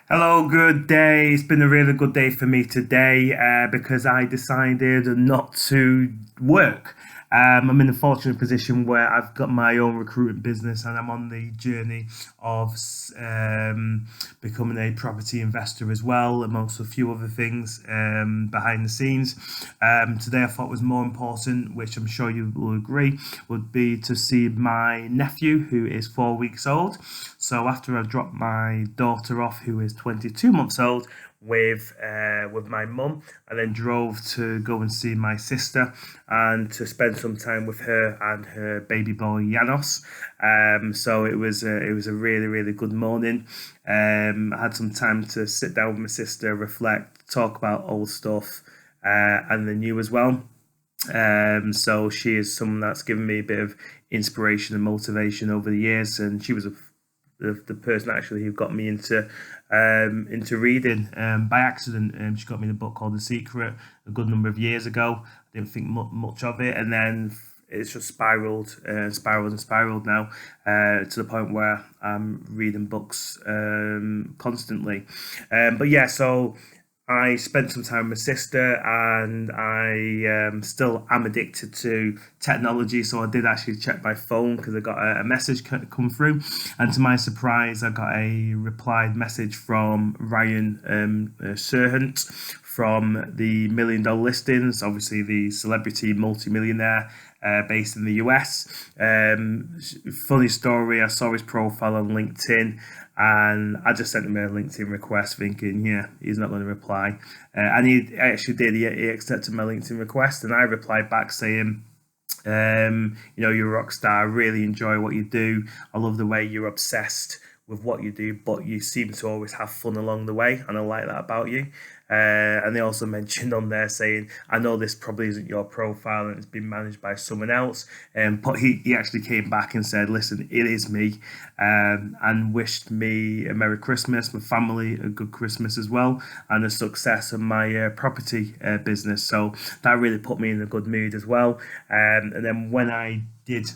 Hello, good day. It's been a really good day for me today because I decided not to work. I'm in a fortunate position where I've got my own recruitment business and I'm on the journey of becoming a property investor as well, amongst a few other things behind the scenes. Today, I thought was more important, which I'm sure you will agree, would be to see my nephew, who is 4 weeks old. So after I dropped my daughter off, who is 22 months old, with my mum, and then drove to go and see my sister and to spend some time with her and her baby boy Janos. So it was a really good morning. I had some time to sit down with my sister, reflect, talk about old stuff, and the new as well. So she is someone that's given me a bit of inspiration and motivation over the years, and she was the person actually who got me into reading by accident. She got me the book called The Secret a good number of years ago. I didn't think much of it, and then it's just spiraled now to the point where I'm reading books constantly. But yeah, so I spent some time with my sister, and I still am addicted to technology. So I did actually check my phone because I got a message come through, and to my surprise, I got a replied message from Ryan Serhant from the Million Dollar Listings, obviously the celebrity multimillionaire based in the US. Funny story, I saw his profile on LinkedIn and I just sent him a LinkedIn request thinking, yeah, he's not going to reply. And he actually did. He accepted my LinkedIn request, and I replied back saying, you're a rock star. I really enjoy what you do. I love the way you're obsessed with what you do, but you seem to always have fun along the way, and I like that about you. And they also mentioned on there saying, I know this probably isn't your profile and it's been managed by someone else, but he actually came back and said, listen, it is me, and wished me a Merry Christmas, my family a good Christmas as well, and the success of my property business. So that really put me in a good mood as well. And then when I did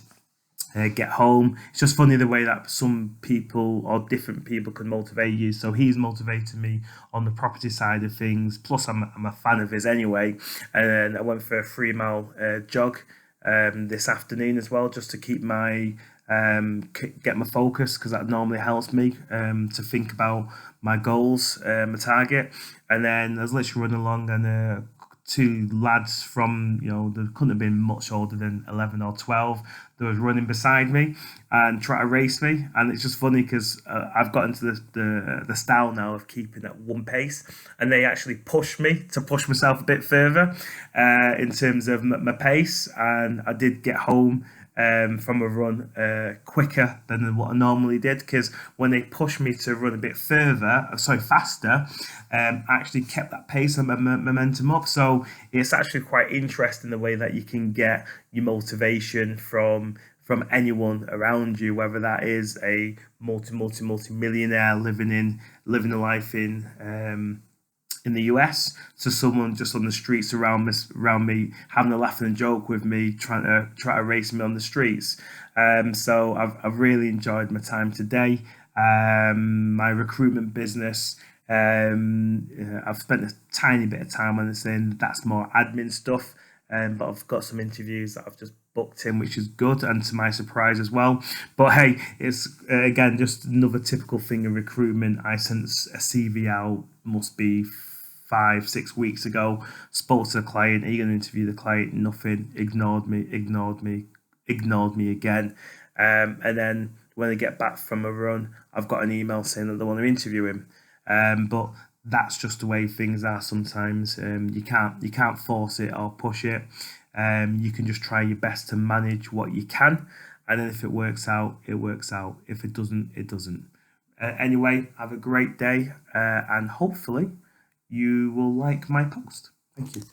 get home. It's just funny the way that some people or different people can motivate you. So he's motivated me on the property side of things. Plus, I'm a fan of his anyway. And I went for a 3 mile jog this afternoon as well, just to keep my get my focus, because that normally helps me to think about my goals, my target. And then I was literally running along, and two lads from, they couldn't have been much older than 11 or 12, that was running beside me and try to race me. And it's just funny because I've got into the style now of keeping at one pace, and they actually push me to push myself a bit further in terms of my pace. And I did get home from a run quicker than what I normally did, because when they pushed me to run a bit further, sorry, faster, I actually kept that pace and momentum up. So it's actually quite interesting the way that you can get your motivation from anyone around you, whether that is a multi millionaire living a life in the US, to someone just on the streets around me having a laugh and a joke with me, try to race me on the streets. So I've really enjoyed my time today. My recruitment business. I've spent a tiny bit of time on this thing. That's more admin stuff. But I've got some interviews that I've just booked in, which is good, and to my surprise as well. But hey, it's again just another typical thing in recruitment. I sent a CV out, must be 5 6 weeks ago. Spoke to the client. Are you going to interview the client? Nothing. Ignored me again. And then when I get back from a run, I've got an email saying that they want to interview him. But that's just the way things are sometimes. You can't force it or push it. You can just try your best to manage what you can, and then if it works out, it works out. If it doesn't, it doesn't. Anyway, have a great day, and hopefully you will like my post. Thank you.